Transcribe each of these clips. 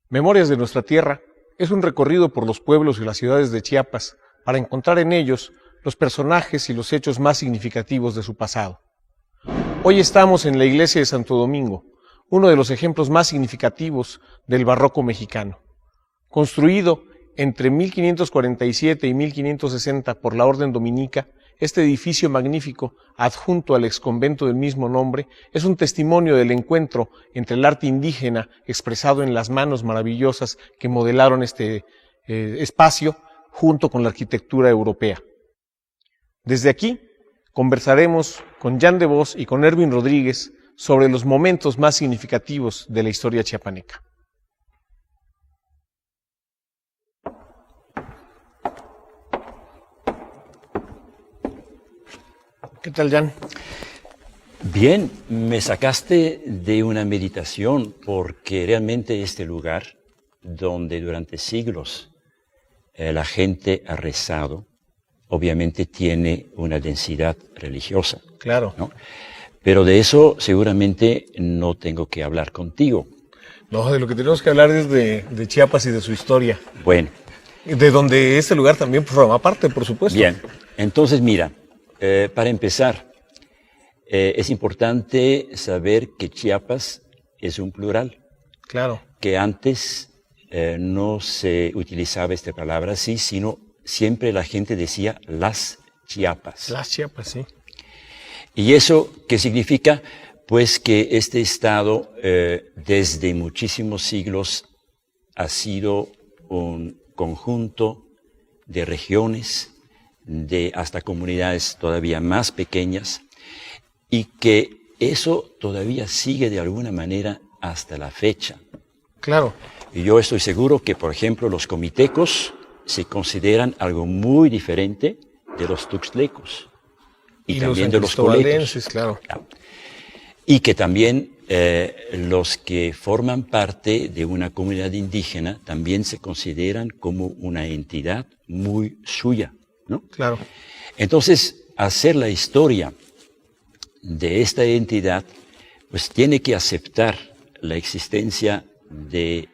Memorias de nuestra tierra es un recorrido por los pueblos y las ciudades de Chiapas para encontrar en ellos los personajes y los hechos más significativos de su pasado. Hoy estamos en la iglesia de Santo Domingo, uno de los ejemplos más significativos del barroco mexicano. Construido entre 1547 y 1560 por la Orden Dominica, este edificio magnífico, adjunto al exconvento del mismo nombre, es un testimonio del encuentro entre el arte indígena expresado en las manos maravillosas que modelaron este espacio junto con la arquitectura europea. Desde aquí conversaremos con Jan de Vos y con Erwin Rodríguez sobre los momentos más significativos de la historia chiapaneca. ¿Qué tal, Jan? Bien, me sacaste de una meditación porque realmente este lugar donde durante siglos la gente ha rezado, obviamente tiene una densidad religiosa. Claro. ¿No? Pero de eso seguramente no tengo que hablar contigo. No, de lo que tenemos que hablar es de Chiapas y de su historia. Bueno. De donde este lugar también forma parte, por supuesto. Bien, entonces mira, para empezar, es importante saber que Chiapas es un plural. Claro. Que antes no se utilizaba esta palabra así, sino siempre la gente decía las Chiapas. Las Chiapas, sí. ¿Y eso qué significa? Pues que este estado desde muchísimos siglos ha sido un conjunto de regiones, de hasta comunidades todavía más pequeñas, y que eso todavía sigue de alguna manera hasta la fecha. Claro. Y yo estoy seguro que, por ejemplo, los comitecos se consideran algo muy diferente de los tuxtlecos y también de los coletos. Claro. Y que también los que forman parte de una comunidad indígena también se consideran como una entidad muy suya, ¿no? Claro. Entonces, hacer la historia de esta entidad, pues tiene que aceptar la existencia de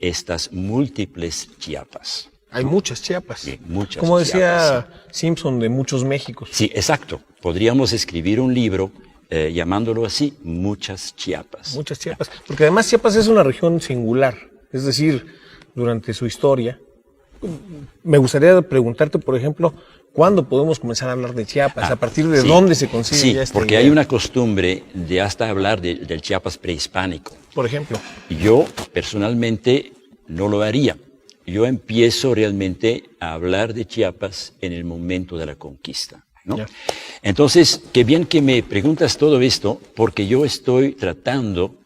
estas múltiples Chiapas. Hay muchas Chiapas. Sí, muchas. Como decía Chiapas, sí. Simpson, de muchos Méxicos. Sí, exacto. Podríamos escribir un libro llamándolo así, Muchas Chiapas. Muchas Chiapas. Porque además Chiapas es una región singular. Es decir, durante su historia. Me gustaría preguntarte, por ejemplo, ¿cuándo podemos comenzar a hablar de Chiapas? ¿A partir de dónde se consigue ya esta porque idea? hay una costumbre de hasta hablar del Chiapas prehispánico. Por ejemplo. Yo, personalmente, no lo haría. Yo empiezo realmente a hablar de Chiapas en el momento de la conquista, ¿no? Entonces, qué bien que me preguntas todo esto, porque yo estoy tratando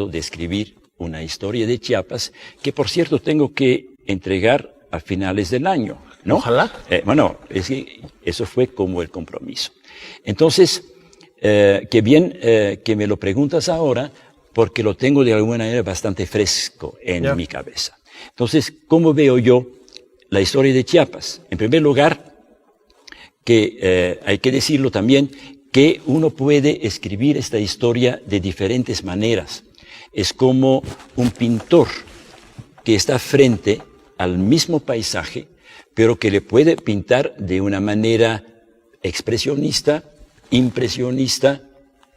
de escribir una historia de Chiapas, que por cierto tengo que entregar a finales del año, ¿no? Ojalá. Bueno, es que eso fue como el compromiso. Entonces, qué bien que me lo preguntas ahora, porque lo tengo de alguna manera bastante fresco en mi cabeza. Entonces, ¿cómo veo yo la historia de Chiapas? En primer lugar, que hay que decirlo también, que uno puede escribir esta historia de diferentes maneras. es como un pintor que está frente al mismo paisaje, pero que le puede pintar de una manera expresionista, impresionista,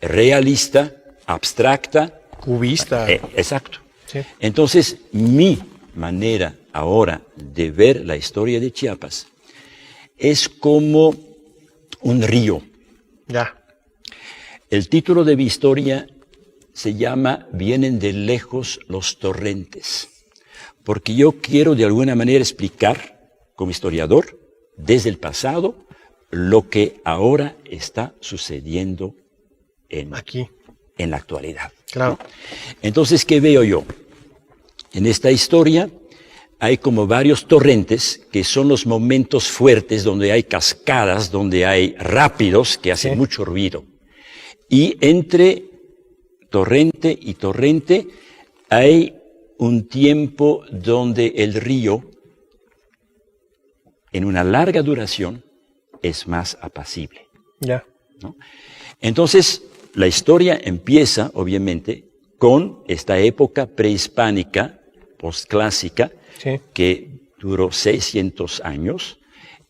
realista, abstracta. Cubista. Exacto. Sí. Entonces, mi manera ahora de ver la historia de Chiapas es como un río. Ya. El título de mi historia se llama Vienen de lejos los torrentes, porque yo quiero de alguna manera explicar, como historiador, desde el pasado, lo que ahora está sucediendo Aquí. en la actualidad. Claro. Entonces, ¿qué veo yo? En esta historia hay como varios torrentes que son los momentos fuertes donde hay cascadas, donde hay rápidos que hacen mucho ruido. Y entre torrente y torrente hay un tiempo donde el río, en una larga duración, es más apacible. Ya. ¿No? Entonces, la historia empieza, obviamente, con esta época prehispánica, postclásica, que duró 600 años,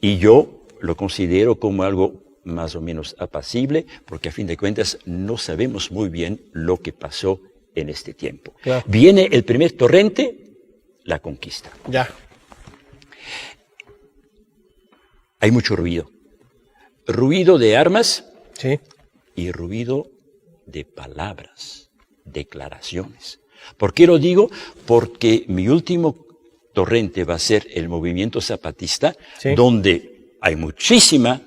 y yo lo considero como algo más o menos apacible, porque a fin de cuentas no sabemos muy bien lo que pasó en este tiempo. Claro. Viene el primer torrente, la conquista. Ya. Hay mucho ruido. Ruido de armas y ruido de palabras, declaraciones. ¿Por qué lo digo? Porque mi último torrente va a ser el movimiento zapatista, donde hay muchísima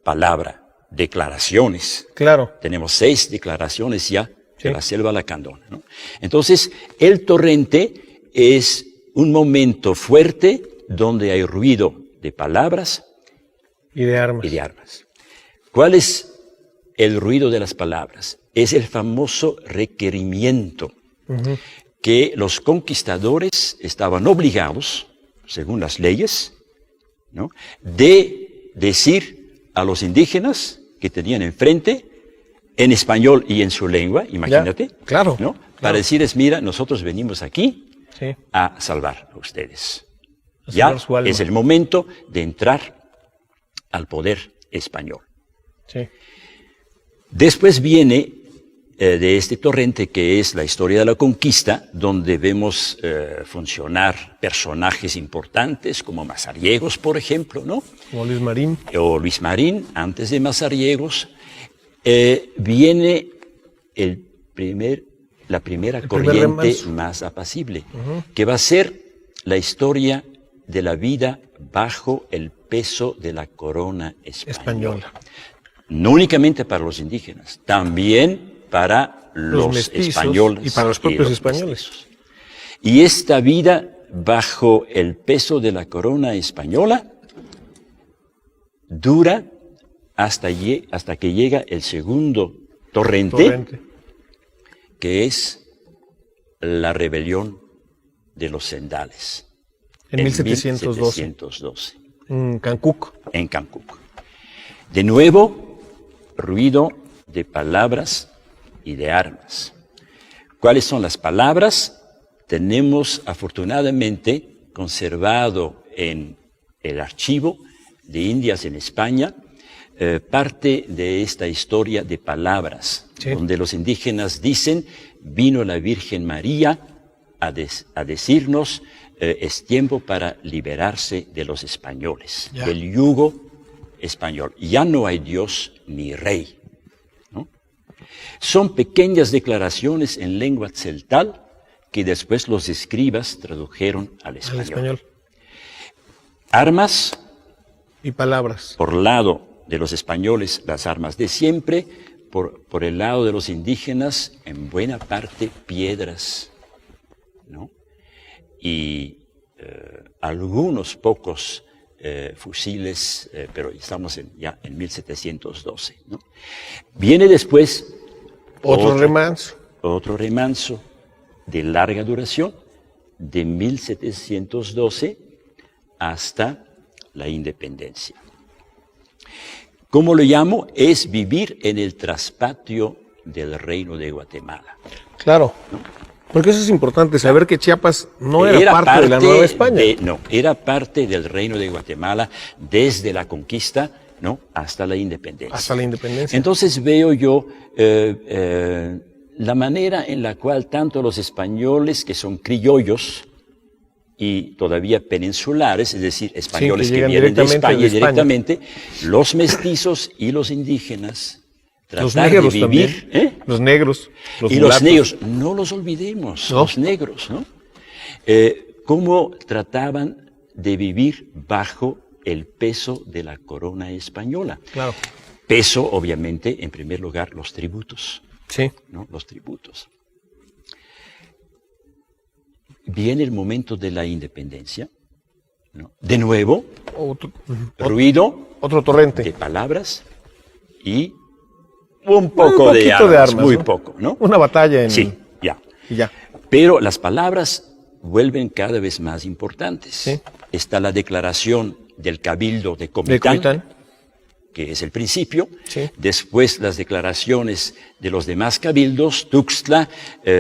palabra, declaraciones. Claro. Tenemos 6 declaraciones ya de la Selva Lacandona, ¿no? Entonces, el torrente es un momento fuerte donde hay ruido de palabras y de armas. ¿Cuál es el ruido de las palabras? Es el famoso requerimiento que los conquistadores estaban obligados, según las leyes, ¿no?, de decir a los indígenas que tenían enfrente, en español y en su lengua, imagínate, claro, ¿no?, para decirles, mira, nosotros venimos aquí a salvar a ustedes. Ya es el momento de entrar al poder español. Después viene de este torrente que es la historia de la conquista, donde vemos funcionar personajes importantes como Mazariegos, por ejemplo, ¿no? O Luis Marín. O Luis Marín, antes de Mazariegos. Viene la primera corriente más apacible, que va a ser la historia de la vida bajo el peso de la corona española. No únicamente para los indígenas, también para los mestizos, españoles. Y para los propios españoles. Y esta vida bajo el peso de la corona española dura hasta que llega el segundo torrente, que es la rebelión de los Sendales. En 1712. En Cancuc. En Cancuc. De nuevo, ruido de palabras y de armas. ¿Cuáles son las palabras? Tenemos afortunadamente conservado en el archivo de Indias en España parte de esta historia de palabras, donde los indígenas dicen, vino la Virgen María a decirnos, es tiempo para liberarse de los españoles, del yugo español. Ya no hay Dios ni rey, ¿no? Son pequeñas declaraciones en lengua tzeltal que después los escribas tradujeron al español. Armas y palabras. Por lado de los españoles, las armas de siempre, por el lado de los indígenas, en buena parte piedras, ¿no? Y algunos pocos fusiles, pero estamos ya en 1712, ¿no? Viene después otro remanso de larga duración, de 1712 hasta la independencia. ¿Cómo lo llamo? Es vivir en el traspatio del Reino de Guatemala. Claro. ¿No? Porque eso es importante, saber que Chiapas no era parte de la Nueva España. No, era parte del Reino de Guatemala desde la conquista, ¿no?, hasta la independencia. Hasta la independencia. Entonces veo yo la manera en la cual tanto los españoles, que son criollos y todavía peninsulares, es decir, españoles sí, que vienen de España directamente, los mestizos y los indígenas, los negros de vivir, también, los negros, los y mulatos. los negros, no los olvidemos, ¿No? los negros, ¿no? Cómo trataban de vivir bajo el peso de la corona española. Claro. Peso, obviamente, en primer lugar, los tributos. Sí. ¿No? Los tributos. Viene el momento de la independencia, ¿no? De nuevo, ruido otro torrente de palabras y un poco de armas, muy poco, ¿no? Una batalla en... Sí, ya. Y ya. Pero las palabras vuelven cada vez más importantes. Sí. Está la declaración del Cabildo de Comitán, que es el principio. Sí. Después las declaraciones de los demás cabildos, Tuxtla,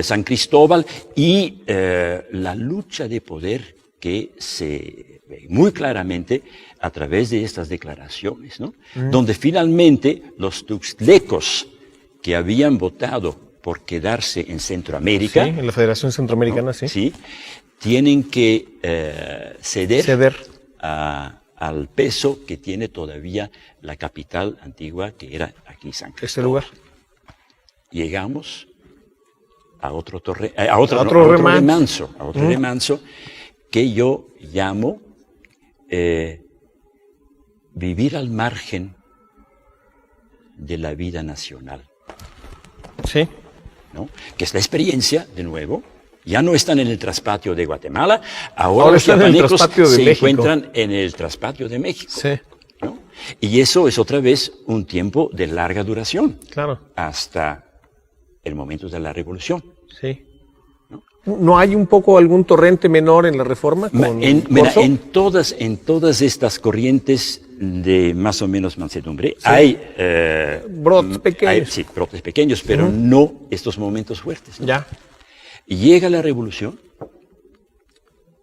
San Cristóbal, y la lucha de poder que se ve muy claramente a través de estas declaraciones, ¿no? Donde finalmente los tuxtlecos que habían votado por quedarse en Centroamérica, Sí, en la Federación Centroamericana, ¿no? sí. Sí, tienen que ceder al peso que tiene todavía la capital antigua, que era aquí San Cristóbal. Este lugar. Llegamos a otro remanso que yo llamo vivir al margen de la vida nacional. Sí. ¿No? Que es la experiencia, de nuevo, ya no están en el traspatio de Guatemala, ahora los chiapanecos se encuentran en el traspatio de México. Sí. ¿No? Y eso es otra vez un tiempo de larga duración. Claro. Hasta el momento de la revolución. Sí. ¿No hay un poco algún torrente menor en la Reforma? En todas estas corrientes de más o menos mansedumbre hay brotes pequeños. Sí, brotes pequeños, pero no estos momentos fuertes, ¿no? Ya. Llega la revolución.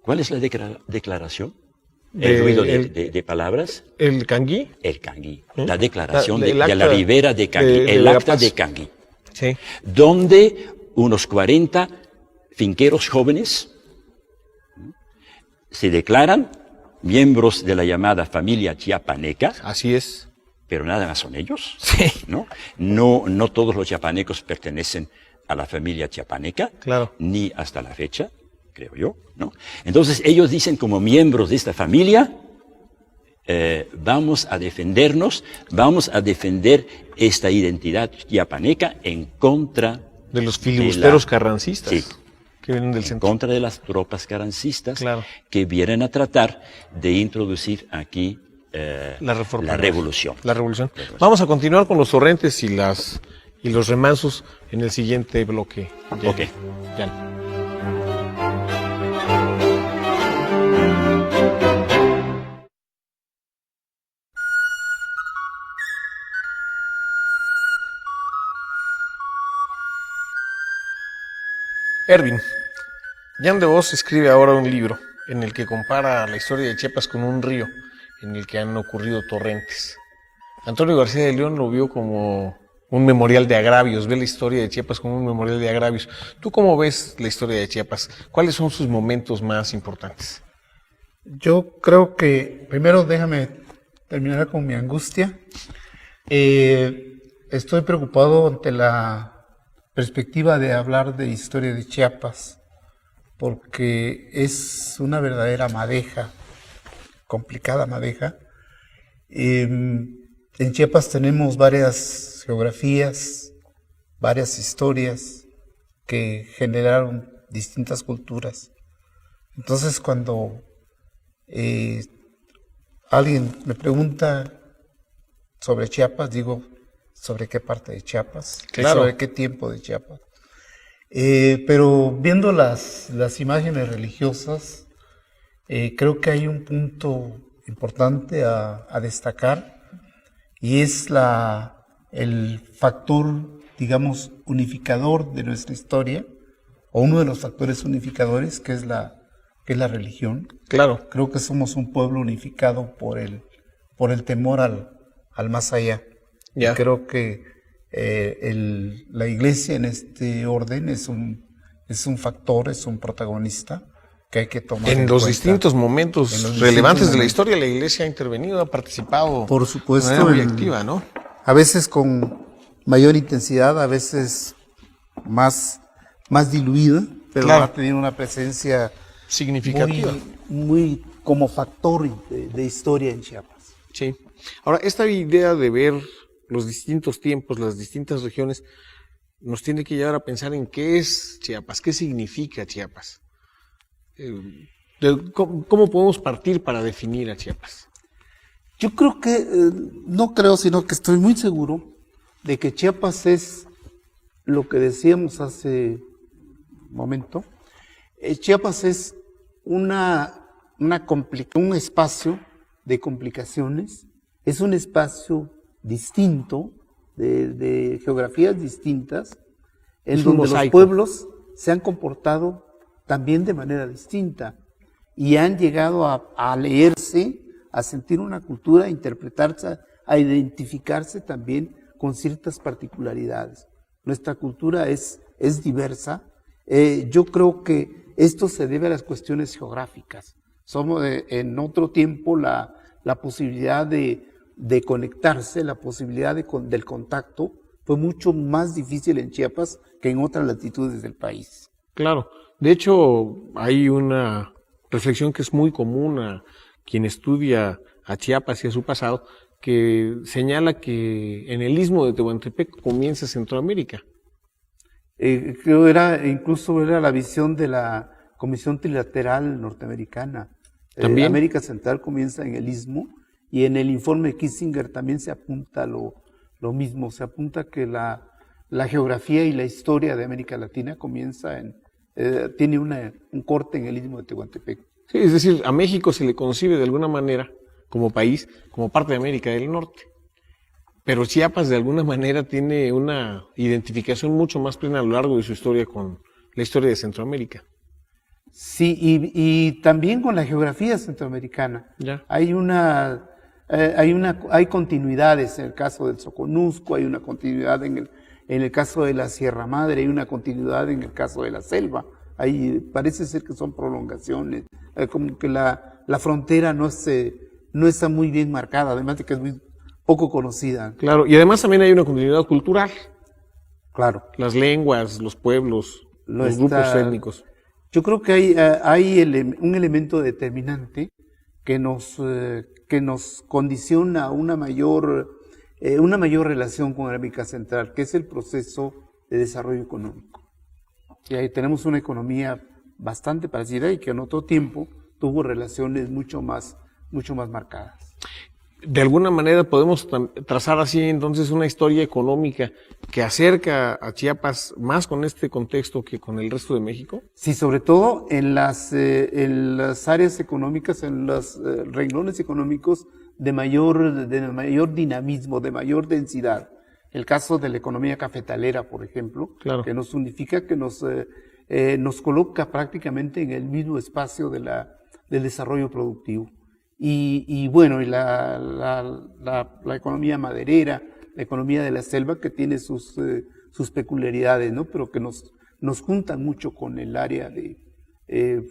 ¿Cuál es la declaración? El ruido de palabras. ¿El Canguí? El Canguí. La declaración de la ribera de Canguí. El acta de Canguí. Sí. Donde unos 40 finqueros jóvenes se declaran miembros de la llamada familia chiapaneca. Así es. Pero nada más son ellos. Sí. No todos los chiapanecos pertenecen a la familia chiapaneca. Claro. Ni hasta la fecha, creo yo, ¿no? Entonces ellos dicen, como miembros de esta familia, vamos a defendernos, vamos a defender esta identidad chiapaneca en contra de los filibusteros carrancistas. Sí. Que vienen del centro. En contra de las tropas carrancistas, claro, que vienen a tratar de introducir aquí la revolución. La revolución. Vamos a continuar con los torrentes y los remansos en el siguiente bloque. Ok. Ya. Ervin, Jan de Vos escribe ahora un libro en el que compara la historia de Chiapas con un río en el que han ocurrido torrentes. Antonio García de León lo vio como un memorial de agravios, ve la historia de Chiapas como un memorial de agravios. ¿Tú cómo ves la historia de Chiapas? ¿Cuáles son sus momentos más importantes? Yo creo que, primero déjame terminar con mi angustia. Estoy preocupado ante la perspectiva de hablar de historia de Chiapas, porque es una verdadera madeja, complicada madeja. En Chiapas tenemos varias geografías, varias historias que generaron distintas culturas. Entonces, cuando alguien me pregunta sobre Chiapas, digo, ¿sobre qué parte de Chiapas? Claro. ¿Sobre qué tiempo de Chiapas? Pero viendo las imágenes religiosas, creo que hay un punto importante a destacar, y es el factor, digamos, unificador de nuestra historia, o uno de los factores unificadores que es la religión. Claro. Creo que somos un pueblo unificado por el temor al más allá. Ya. Y creo que la iglesia en este orden es un factor, es un protagonista que hay que tomar en los distintos momentos relevantes de la momentos. historia, la iglesia ha intervenido, ha participado Por supuesto, de manera muy activa, ¿no? A veces con mayor intensidad, a veces más diluida, pero Claro. ha tenido una presencia Significativa. muy como factor de historia en Chiapas. Sí. Ahora, esta idea de ver los distintos tiempos, las distintas regiones, nos tiene que llevar a pensar en qué es Chiapas, qué significa Chiapas. ¿Cómo podemos partir para definir a Chiapas? Yo creo que, no creo, sino que estoy muy seguro de que Chiapas es lo que decíamos hace un momento. Chiapas es un espacio de complicaciones, es un espacio distinto, de geografías distintas, en donde los pueblos se han comportado también de manera distinta y han llegado a leerse, a sentir una cultura, a interpretarse, a identificarse también con ciertas particularidades. Nuestra cultura es diversa. Yo creo que esto se debe a las cuestiones geográficas. Somos en otro tiempo la posibilidad de conectarse, la posibilidad del contacto fue mucho más difícil en Chiapas que en otras latitudes del país. Claro. De hecho, hay una reflexión que es muy común a quien estudia a Chiapas y a su pasado, que señala que en el istmo de Tehuantepec comienza Centroamérica. Creo incluso era la visión de la Comisión Trilateral Norteamericana. ¿También? América Central comienza en el istmo y en el informe Kissinger también se apunta lo mismo. Se apunta que la geografía y la historia de América Latina comienza tiene un corte en el istmo de Tehuantepec. Sí, es decir, a México se le concibe de alguna manera como país, como parte de América del Norte. Pero Chiapas de alguna manera tiene una identificación mucho más plena a lo largo de su historia con la historia de Centroamérica. Sí, y también con la geografía centroamericana. Ya. Hay continuidades en el caso del Soconusco, hay una continuidad en el caso de la Sierra Madre, hay una continuidad en el caso de la selva. Parece ser que son prolongaciones, como que la frontera no está muy bien marcada, además de que es muy poco conocida. Claro, y además también hay una continuidad cultural. Claro. Las lenguas, los pueblos, los grupos étnicos. Yo creo que hay un elemento determinante que nos condiciona una mayor relación con América Central, que es el proceso de desarrollo económico. Y ahí tenemos una economía bastante parecida y que en otro tiempo tuvo relaciones mucho más marcadas. De alguna manera podemos trazar así entonces una historia económica que acerca a Chiapas más con este contexto que con el resto de México. Sí, sobre todo en las áreas económicas, en los renglones económicos de mayor dinamismo, de mayor densidad. El caso de la economía cafetalera, por ejemplo, claro, que nos unifica, que nos coloca prácticamente en el mismo espacio del desarrollo productivo. Y bueno, y la economía maderera, la economía de la selva, que tiene sus peculiaridades, ¿no? Pero que nos juntan mucho con el área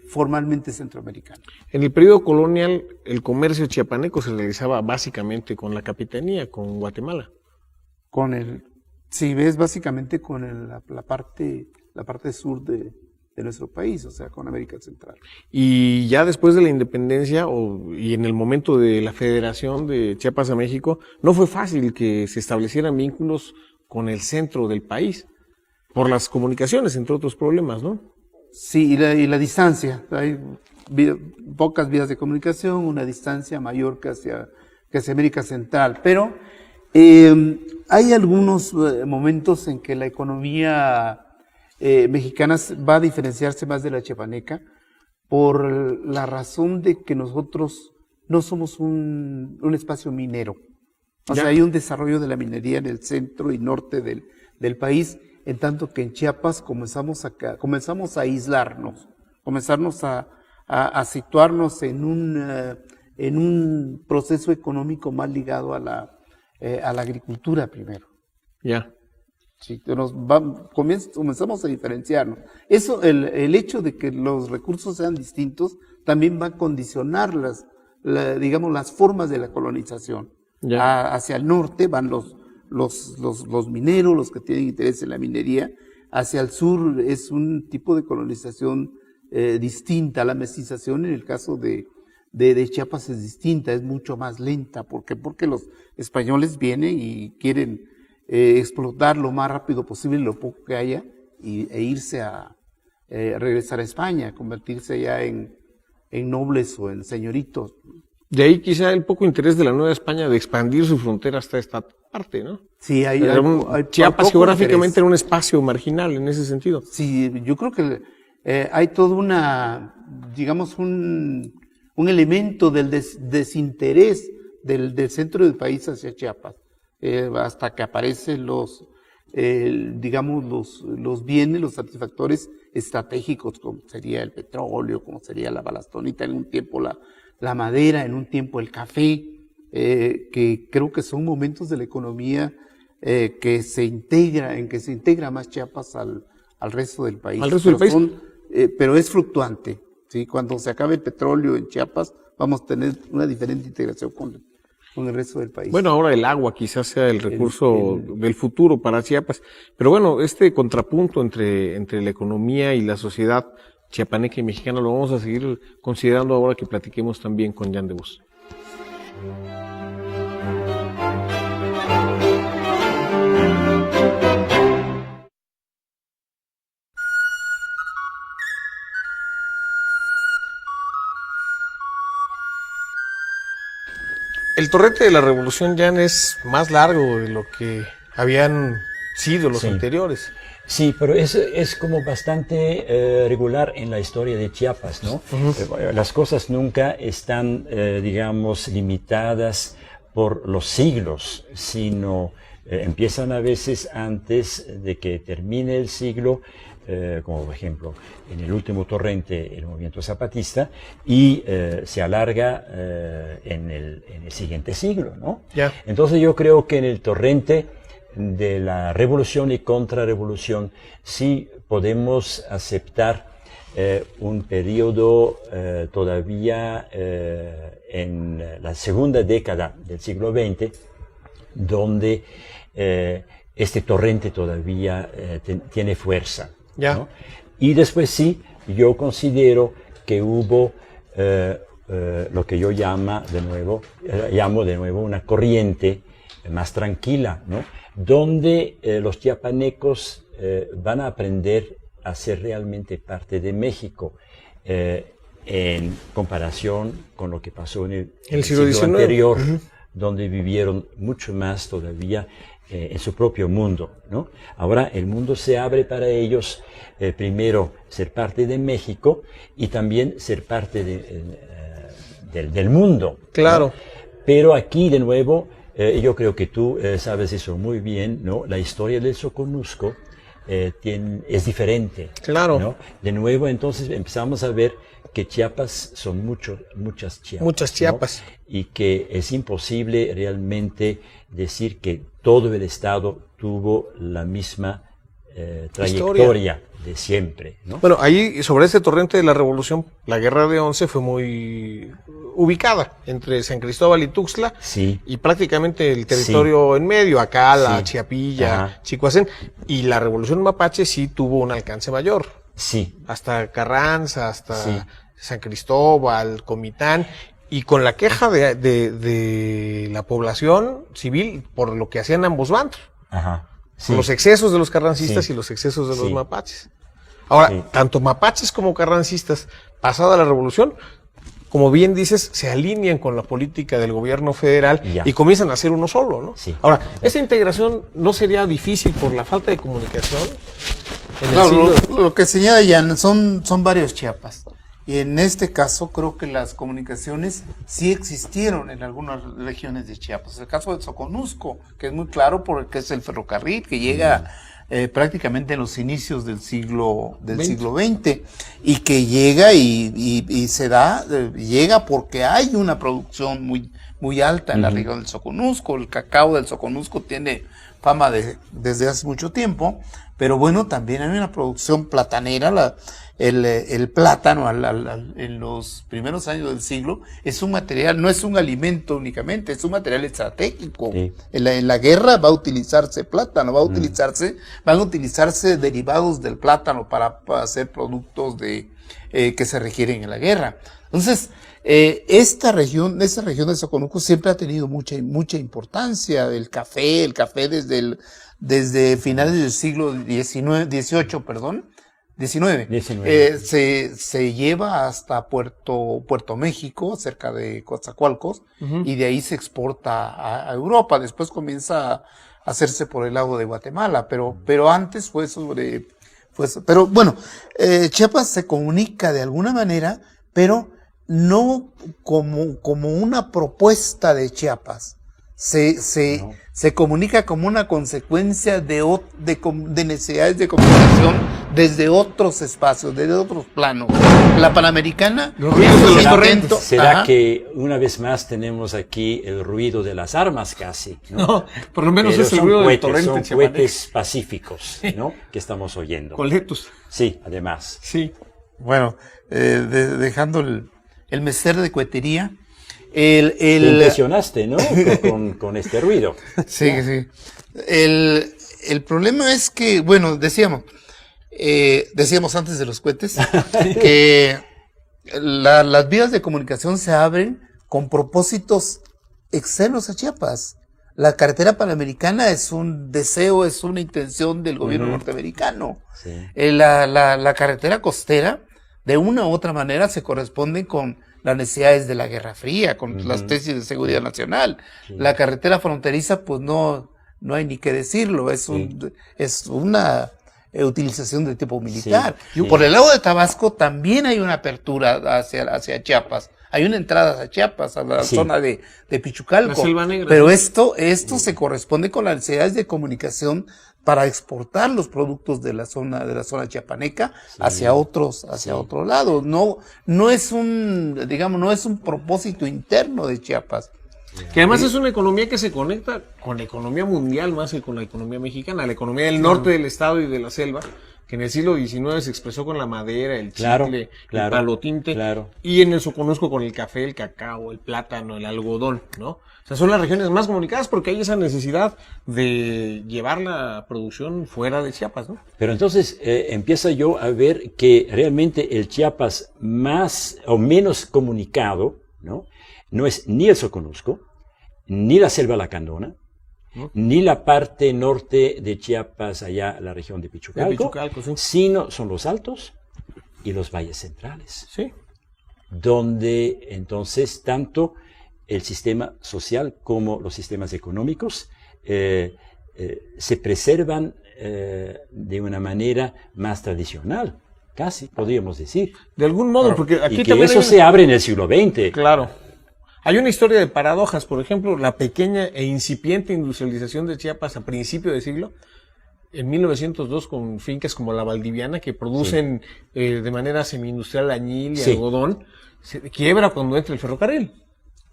formalmente centroamericana. En el periodo colonial, el comercio chiapaneco se realizaba básicamente con la capitanía, con Guatemala. Sí, ves, básicamente con la parte sur de nuestro país, o sea, con América Central. Y ya después de la independencia y en el momento de la federación de Chiapas a México, no fue fácil que se establecieran vínculos con el centro del país, por las comunicaciones, entre otros problemas, ¿no? Sí, y la distancia. Hay pocas vías de comunicación, una distancia mayor que hacia América Central, pero hay algunos momentos en que la economía mexicana va a diferenciarse más de la chiapaneca por la razón de que nosotros no somos un espacio minero. O sea, hay un desarrollo de la minería en el centro y norte del país, en tanto que en Chiapas comenzamos a aislarnos, comenzamos a situarnos en un proceso económico más ligado a la agricultura primero. Ya. Sí, comenzamos a diferenciarnos. Eso, el hecho de que los recursos sean distintos también va a condicionar digamos, las formas de la colonización. Hacia el norte van los mineros, los que tienen interés en la minería. Hacia el sur es un tipo de colonización distinta. La mestización en el caso de Chiapas es distinta, es mucho más lenta. ¿Por qué? Porque los españoles vienen y quieren explotar lo más rápido posible lo poco que haya e irse regresar a España, convertirse ya en nobles o en señoritos. De ahí quizá el poco interés de la Nueva España de expandir su frontera hasta esta parte, ¿no? Sí, hay Chiapas geográficamente interés. era un espacio marginal en ese sentido. Sí, yo creo que hay todo digamos, un elemento del desinterés del centro del país hacia Chiapas, hasta que aparecen digamos, los bienes, los satisfactores estratégicos, como sería el petróleo, como sería la balastonita, en un tiempo la madera, en un tiempo el café, que creo que son momentos de la economía en que se integra más Chiapas al resto del país. Al resto del país. Pero es fluctuante, ¿sí? Cuando se acabe el petróleo en Chiapas, vamos a tener una diferente integración con el resto del país. Bueno, ahora el agua quizás sea el recurso del futuro para Chiapas. Pero bueno, este contrapunto entre la economía y la sociedad chiapaneca y mexicana lo vamos a seguir considerando ahora que platiquemos también con Jan de Bus. El torrente de la Revolución, Jan, es más largo de lo que habían sido los anteriores. Sí, pero es como bastante regular en la historia de Chiapas, ¿no? Las cosas nunca están, digamos, limitadas por los siglos, sino empiezan a veces antes de que termine el siglo, como por ejemplo en el último torrente, el movimiento zapatista, y se alarga en el siguiente siglo, ¿no? Ya. Entonces yo creo que en el torrente de la revolución y contrarrevolución sí podemos aceptar un periodo todavía en la segunda década del siglo XX, donde este torrente todavía tiene fuerza, ¿no? Y después sí, yo considero que hubo lo que yo llamo de nuevo una corriente más tranquila, ¿no? Donde los chiapanecos van a aprender a ser realmente parte de México, en comparación con lo que pasó en el siglo XIX. Anterior, donde vivieron mucho más todavía en su propio mundo, ¿no? Ahora el mundo se abre para ellos, primero ser parte de México y también ser parte del mundo. Claro. ¿No? Pero aquí de nuevo, yo creo que tú sabes eso muy bien, ¿no? La historia del Soconusco es diferente. Claro. ¿no? De nuevo, entonces empezamos a ver que Chiapas son muchas Chiapas. Muchas Chiapas. ¿no? Y que es imposible realmente decir que todo el Estado tuvo la misma trayectoria de siempre, ¿no? Bueno, ahí sobre ese torrente de la Revolución, la Guerra de Once fue muy ubicada entre San Cristóbal y Tuxtla, sí. Y prácticamente el territorio en medio, Acala, Sí. Chiapilla, Chicoacén, y la Revolución Mapache sí tuvo un alcance mayor, Sí, hasta Carranza, hasta Sí. San Cristóbal, Comitán, y con la queja de la población civil por lo que hacían ambos bandos. ajá. Sí. Los excesos de los carrancistas Sí. y los excesos de los Sí. mapaches. Ahora, Sí. tanto mapaches como carrancistas, pasada la revolución, como bien dices, se alinean con la política del gobierno federal Ya. y comienzan a ser uno solo, ¿no? Sí. Ahora, ¿esa integración no sería difícil por la falta de comunicación? En el Claro, siglo- lo que señala Jan son varios Chiapas. Y en este caso creo que las comunicaciones sí existieron en algunas regiones de Chiapas. El caso del Soconusco, que es muy claro porque es el ferrocarril que llega prácticamente en los inicios del siglo XX y que llega y se da, llega porque hay una producción muy alta en la región del Soconusco. El cacao del Soconusco tiene fama desde hace mucho tiempo, pero bueno, también hay una producción platanera. El plátano en los primeros años del siglo es un material, no es un alimento únicamente, es un material estratégico. Sí. En la guerra va a utilizarse plátano, van a utilizarse derivados del plátano para hacer productos que se requieren en la guerra. Entonces, esta región de Soconusco siempre ha tenido mucha importancia. El café desde finales del siglo XIX, se lleva hasta Puerto México, cerca de Coatzacoalcos, y de ahí se exporta a Europa. Después comienza a hacerse por el lado de Guatemala, pero antes pero bueno, Chiapas se comunica de alguna manera, pero no como una propuesta de Chiapas. Se comunica como una consecuencia de necesidades de comunicación desde otros espacios, desde otros planos. La Panamericana... ¿Será que una vez más tenemos aquí el ruido de las armas casi? No, por lo menos es el ruido del torrente. Son cohetes pacíficos, ¿no? Que estamos oyendo. Coletos. Sí, además. Sí. Bueno, dejando el mester de cohetería... Te impresionaste, ¿no? con este ruido. Sí, sí. El problema es que, bueno, decíamos antes de los cohetes, que las vías de comunicación se abren con propósitos externos a Chiapas. La carretera panamericana es un deseo, es una intención del gobierno norteamericano. Sí. La carretera costera, de una u otra manera, se corresponde con las necesidades de la Guerra Fría, con las tesis de seguridad nacional. Sí. La carretera fronteriza, pues no hay ni qué decirlo, es una utilización de tipo militar. Sí. Por el lado de Tabasco también hay una apertura hacia Chiapas. Hay una entrada a Chiapas, a la zona de Pichucalco. La Selva Negra. Pero esto se corresponde con las necesidades de comunicación para exportar los productos de la zona chiapaneca hacia otro lado. No es un propósito interno de Chiapas. Que además es una economía que se conecta con la economía mundial más que con la economía mexicana, la economía del norte del estado y de la selva, que en el siglo XIX se expresó con la madera, el chicle, el palo tinte, y en el Soconusco con el café, el cacao, el plátano, el algodón, ¿no? O sea, son las regiones más comunicadas porque hay esa necesidad de llevar la producción fuera de Chiapas, ¿no? Pero entonces empieza yo a ver que realmente el Chiapas más o menos comunicado, ¿no? No es ni el Soconusco, ni la selva lacandona, ni la parte norte de Chiapas, allá la región de Pichucalco, sino son los altos y los valles centrales. Sí. Donde entonces tanto el sistema social como los sistemas económicos se preservan de una manera más tradicional, casi podríamos decir. De algún modo, porque aquí y que eso se abre en el siglo XX. Claro. Hay una historia de paradojas, por ejemplo, la pequeña e incipiente industrialización de Chiapas a principio de siglo, en 1902 con fincas como la Valdiviana, que producen de manera semi-industrial añil y algodón, se quiebra cuando entra el ferrocarril.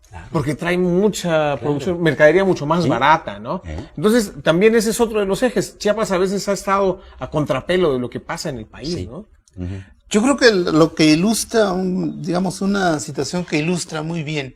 Claro. Porque trae mucha producción, mercadería mucho más barata, ¿no? Entonces, también ese es otro de los ejes. Chiapas a veces ha estado a contrapelo de lo que pasa en el país, ¿no? Yo creo que lo que ilustra, una situación que ilustra muy bien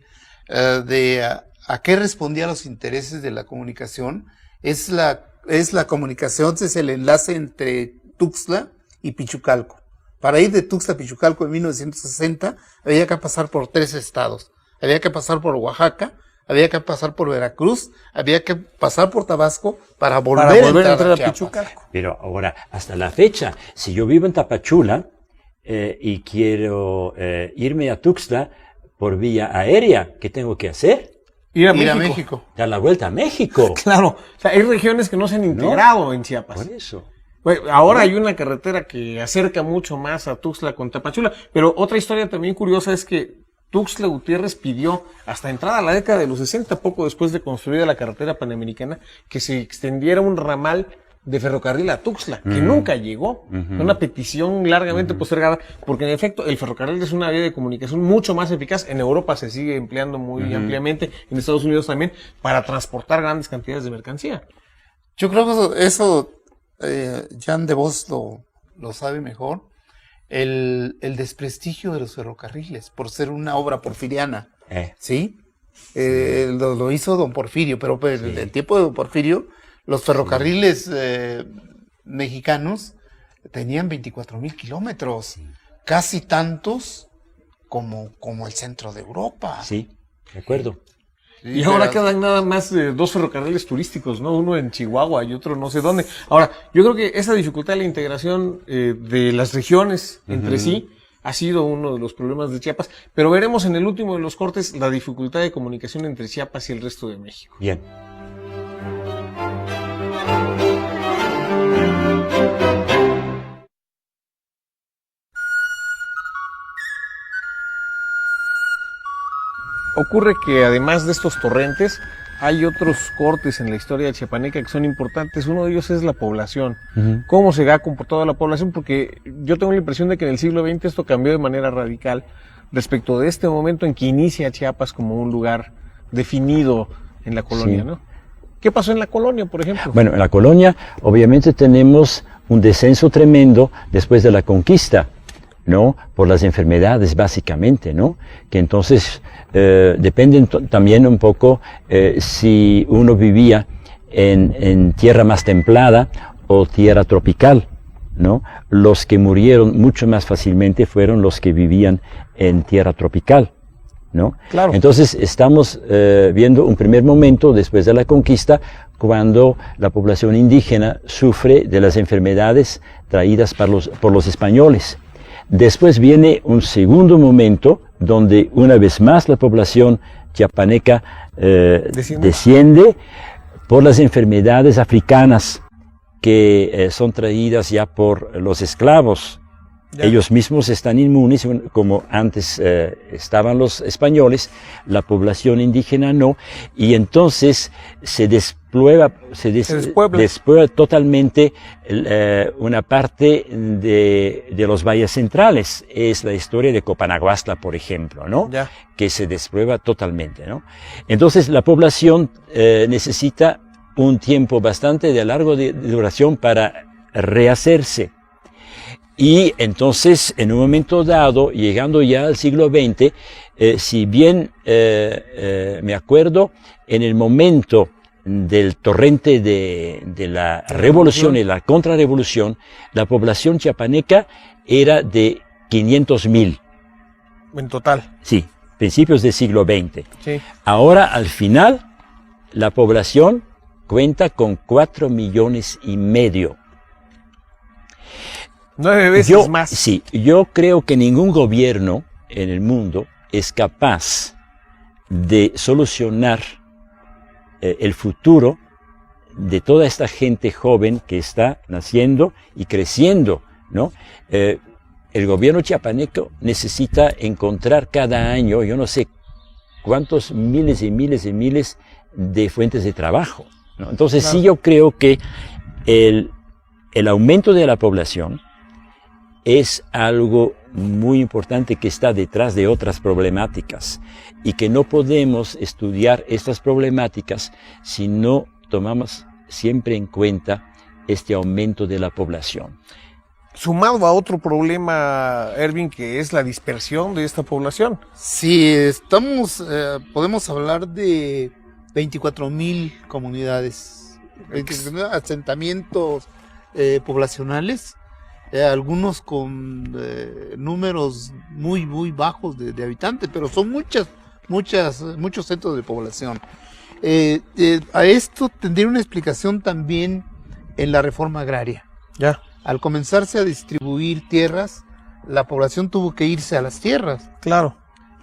a qué respondía a los intereses de la comunicación, es la comunicación, es el enlace entre Tuxtla y Pichucalco. Para ir de Tuxtla a Pichucalco en 1960 había que pasar por 3 estados. Había que pasar por Oaxaca, había que pasar por Veracruz, había que pasar por Tabasco para volver a entrar a Pichucalco. Pero ahora, hasta la fecha, si yo vivo en Tapachula y quiero irme a Tuxtla por vía aérea, ¿qué tengo que hacer? Ir a México. Dar la vuelta a México. Claro, o sea, hay regiones que no se han integrado en Chiapas. Por eso. Bueno, ahora hay una carretera que acerca mucho más a Tuxtla con Tapachula, pero otra historia también curiosa es que Tuxtla Gutiérrez pidió, hasta entrada a la década de los 60, poco después de construida la carretera panamericana, que se extendiera un ramal de ferrocarril a Tuxtla, que nunca llegó. Una petición largamente postergada, porque en efecto el ferrocarril es una vía de comunicación mucho más eficaz. En Europa se sigue empleando muy ampliamente, en Estados Unidos también, para transportar grandes cantidades de mercancía. Yo creo que eso Jan de Vos lo sabe mejor. El desprestigio de los ferrocarriles por ser una obra porfiriana. ¿Sí? Lo hizo don Porfirio, pero pues, en el tiempo de don Porfirio, los ferrocarriles mexicanos tenían 24,000 kilómetros, casi tantos como el centro de Europa. Sí, de acuerdo. Sí, Y ahora quedan nada más 2 ferrocarriles turísticos, ¿no? Uno en Chihuahua y otro no sé dónde. Ahora, yo creo que esa dificultad de la integración de las regiones entre sí ha sido uno de los problemas de Chiapas, pero veremos en el último de los cortes la dificultad de comunicación entre Chiapas y el resto de México. Bien. Ocurre que además de estos torrentes, hay otros cortes en la historia chiapaneca que son importantes. Uno de ellos es la población. ¿Cómo se ha comportado la población? Porque yo tengo la impresión de que en el siglo XX esto cambió de manera radical respecto de este momento en que inicia Chiapas como un lugar definido en la colonia, ¿no? ¿Qué pasó en la colonia, por ejemplo? Bueno, en la colonia obviamente tenemos un descenso tremendo después de la conquista, ¿no? Por las enfermedades, básicamente, ¿no? Que entonces dependen también un poco si uno vivía en tierra más templada o tierra tropical, ¿no? Los que murieron mucho más fácilmente fueron los que vivían en tierra tropical, ¿no? Claro. Entonces estamos viendo un primer momento después de la conquista cuando la población indígena sufre de las enfermedades traídas por los españoles. Después viene un segundo momento donde una vez más la población chiapaneca desciende por las enfermedades africanas que son traídas ya por los esclavos. Ya. Ellos mismos están inmunes, como antes estaban los españoles, la población indígena no, y entonces se despuebla totalmente una parte de los valles centrales. Es la historia de Copanaguastla, por ejemplo, ¿no? Ya. Que se desprueba totalmente, ¿no? Entonces la población necesita un tiempo bastante de largo de duración para rehacerse. Y entonces, en un momento dado, llegando ya al siglo XX, si bien me acuerdo, en el momento del torrente de la revolución y la contrarrevolución, la población chiapaneca era de 500,000. En total. Sí, principios del siglo XX. Sí. Ahora, al final, la población cuenta con 4,5 millones. 9 veces más. Sí, yo creo que ningún gobierno en el mundo es capaz de solucionar el futuro de toda esta gente joven que está naciendo y creciendo, ¿no? El gobierno chiapaneco necesita encontrar cada año, yo no sé cuántos miles y miles y miles de fuentes de trabajo, ¿no? Entonces claro. Sí, yo creo que el aumento de la población es algo muy importante que está detrás de otras problemáticas y que no podemos estudiar estas problemáticas si no tomamos siempre en cuenta este aumento de la población. Sumado a otro problema, Ervin, que es la dispersión de esta población. Sí, podemos hablar de 24,000 comunidades, asentamientos poblacionales. Algunos con números muy bajos de habitantes, pero son muchos centros de población. A esto tendría una explicación también en la reforma agraria. Ya. Al comenzarse a distribuir tierras, la población tuvo que irse a las tierras. Claro.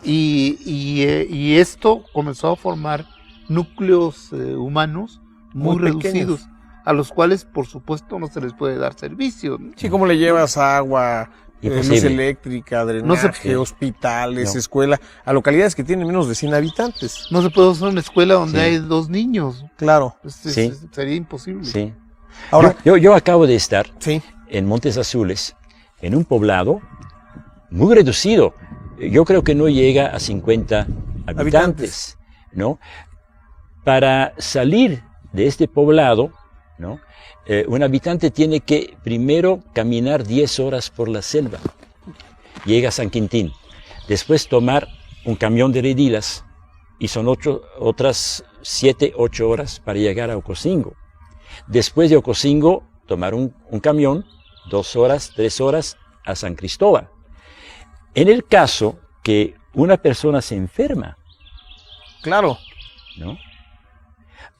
Y esto comenzó a formar núcleos humanos muy reducidos. a los cuales, por supuesto, no se les puede dar servicio, ¿no? Sí, ¿cómo le llevas agua, luz Imposible. eléctrica, drenaje, hospitales, No. escuela, a localidades que tienen menos de 100 habitantes? No se puede hacer una escuela donde Sí. hay 2 niños. Claro, Sí. Sería imposible. Sí. ahora, Yo acabo de estar sí, en Montes Azules, en un poblado muy reducido. Yo creo que no llega a 50 habitantes, ¿no? Para salir de este poblado, ¿no? Un habitante tiene que primero caminar 10 horas por la selva. Llega a San Quintín. Después tomar un camión de redilas y son otras 7, 8 horas para llegar a Ocosingo. Después de Ocosingo, tomar un camión, 2 horas, 3 horas a San Cristóbal. En el caso que una persona se enferma, claro. ¿no?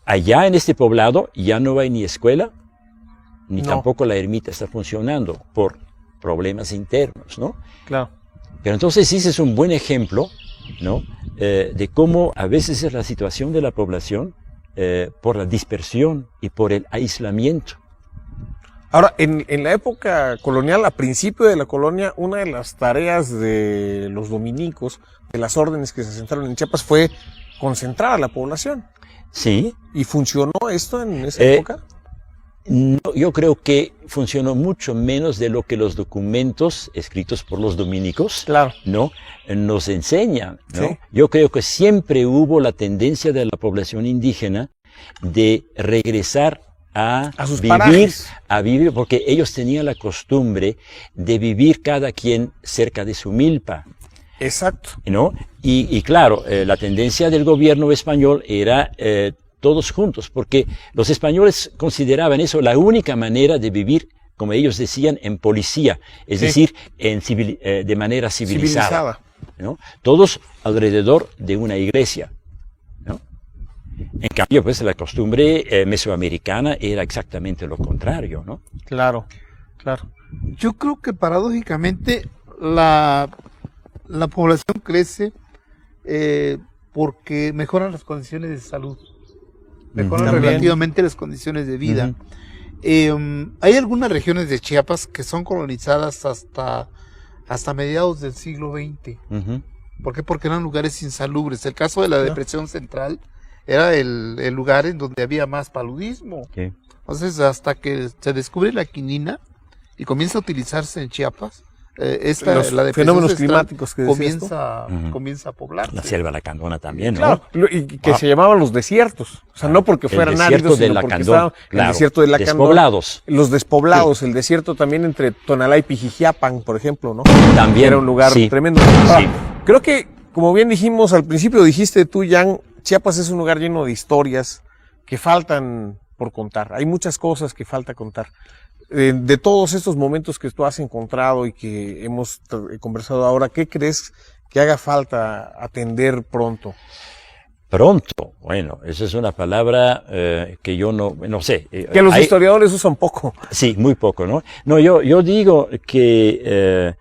Allá en este poblado ya no hay ni escuela, ni No. tampoco la ermita está funcionando por problemas internos, ¿no? Claro. Pero entonces ese es un buen ejemplo, ¿no? De cómo a veces es la situación de la población por la dispersión y por el aislamiento. Ahora, en la época colonial, a principio de la colonia, una de las tareas de los dominicos, de las órdenes que se asentaron en Chiapas, fue concentrar a la población. Sí. ¿Y funcionó esto en esa Eh, época? No, yo creo que funcionó mucho menos de lo que los documentos escritos por los dominicos, Claro. ¿no? Nos enseñan, ¿no? Sí. Yo creo que siempre hubo la tendencia de la población indígena de regresar a sus vivir, parajes. porque ellos tenían la costumbre de vivir cada quien cerca de su milpa, Exacto. ¿no? Y claro, la tendencia del gobierno español era todos juntos, porque los españoles consideraban eso la única manera de vivir, como ellos decían, en policía, es Sí. decir, de manera civilizada, Civilizada. ¿no? Todos alrededor de una iglesia, ¿no? En cambio, pues la costumbre mesoamericana era exactamente lo contrario, ¿no? Claro, claro. Yo creo que paradójicamente la población crece porque mejoran las condiciones de salud, mejoran También. relativamente las condiciones de vida. Hay algunas regiones de Chiapas que son colonizadas hasta mediados del siglo XX. Ujú. ¿Por qué? Porque eran lugares insalubres. El caso de la Depresión Central era el lugar en donde había más paludismo. Sí. Entonces, hasta que se descubre la quinina y comienza a utilizarse en Chiapas, Los la Depresión fenómenos Central climáticos que decías tú. comienza a poblarse. La selva lacandona también, ¿no? Claro, y que Ah. se llamaban los desiertos. O sea, no porque El fueran desierto áridos, de sino porque Lacandón, estaban claro. el desierto de Lacandón. Despoblados. Los despoblados, el desierto también entre Tonalá y Pijijiapan, por ejemplo, ¿no? También. Era un lugar sí. tremendo. Ahora, creo que, como bien dijimos al principio, dijiste tú, Jan, Chiapas es un lugar lleno de historias que faltan por contar. Hay muchas cosas que falta contar. De todos estos momentos que tú has encontrado y que hemos conversado ahora, ¿qué crees que haga falta atender pronto? Pronto, bueno, esa es una palabra que yo no sé. Que los historiadores usan poco. Sí, muy poco, ¿no? No, yo digo que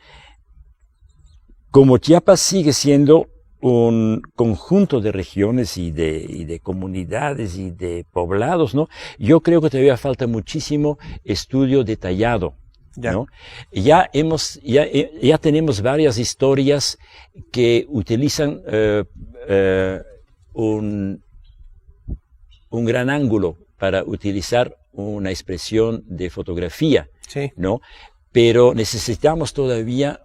como Chiapas sigue siendo un conjunto de regiones y de comunidades y de poblados, ¿no? Yo creo que todavía falta muchísimo estudio detallado, Ya. ¿no? Ya tenemos varias historias que utilizan un gran ángulo para utilizar una expresión de fotografía, Sí. ¿no? Pero necesitamos todavía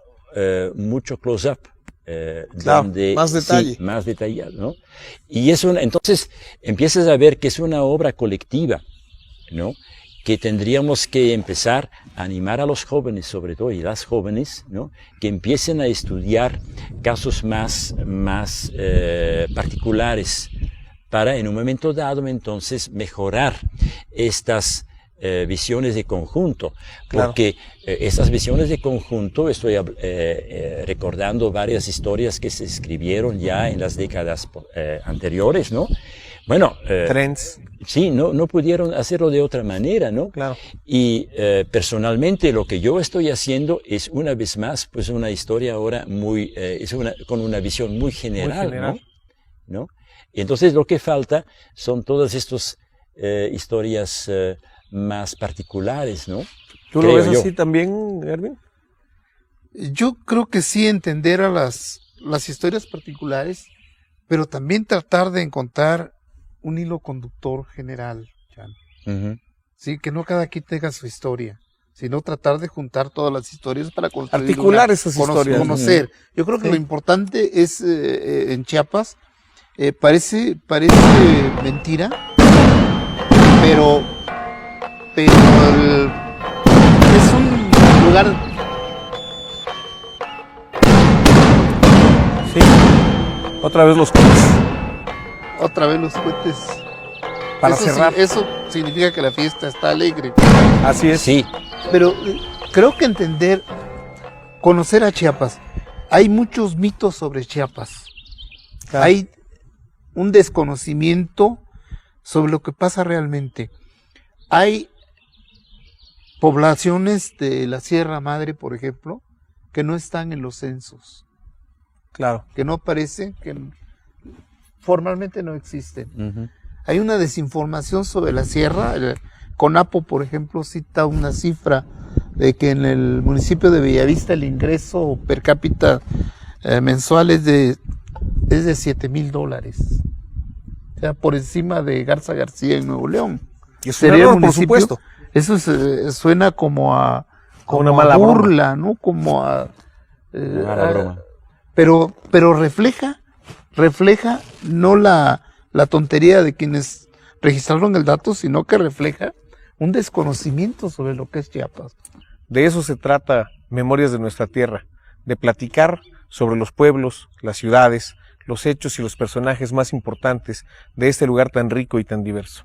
mucho close-up. Claro, donde, más detalle. Sí, más detallado, ¿no? Y entonces empiezas a ver que es una obra colectiva, ¿no? Que tendríamos que empezar a animar a los jóvenes, sobre todo, y las jóvenes, ¿no? Que empiecen a estudiar casos más particulares para, en un momento dado, entonces, mejorar estas visiones de conjunto, Claro. porque estas visiones de conjunto, estoy recordando varias historias que se escribieron ya en las décadas anteriores, ¿no? Bueno, Trends. sí, no pudieron hacerlo de otra manera, ¿no? Claro. Y personalmente lo que yo estoy haciendo es una vez más, pues una historia ahora con una visión muy general, general. ¿no? Y entonces lo que falta son todas estas historias más particulares, ¿no? ¿Tú lo Creo ves yo. así también, Erwin? Yo creo que sí entender a las historias particulares, pero también tratar de encontrar un hilo conductor general, Chan. Ujú. Sí, que no cada quien tenga su historia, sino tratar de juntar todas las historias para construir Articular esas historias. conocer. Yo creo que Sí. lo importante es en Chiapas, parece mentira, pero es un lugar. Sí. Otra vez los coches. Otra vez los cohetes. Para Eso cerrar. eso significa que la fiesta está alegre. Así es. Sí, Pero creo que conocer a Chiapas, hay muchos mitos sobre Chiapas. Claro. Hay un desconocimiento sobre lo que pasa realmente. Hay poblaciones de la Sierra Madre, por ejemplo, que no están en los censos, Claro. que no aparecen, que formalmente no existen. ujú, Hay una desinformación sobre la sierra. El CONAPO, por ejemplo, cita una cifra de que en el municipio de Bellavista el ingreso per cápita mensual es de $7,000. O sea, por encima de Garza García en Nuevo León. Y es un Sería el error, por municipio. supuesto. Eso suena como a Una mala burla, ¿no? Como a mala broma. pero refleja no la tontería de quienes registraron el dato, sino que refleja un desconocimiento sobre lo que es Chiapas. De eso se trata Memorias de nuestra tierra, de platicar sobre los pueblos, las ciudades, los hechos y los personajes más importantes de este lugar tan rico y tan diverso.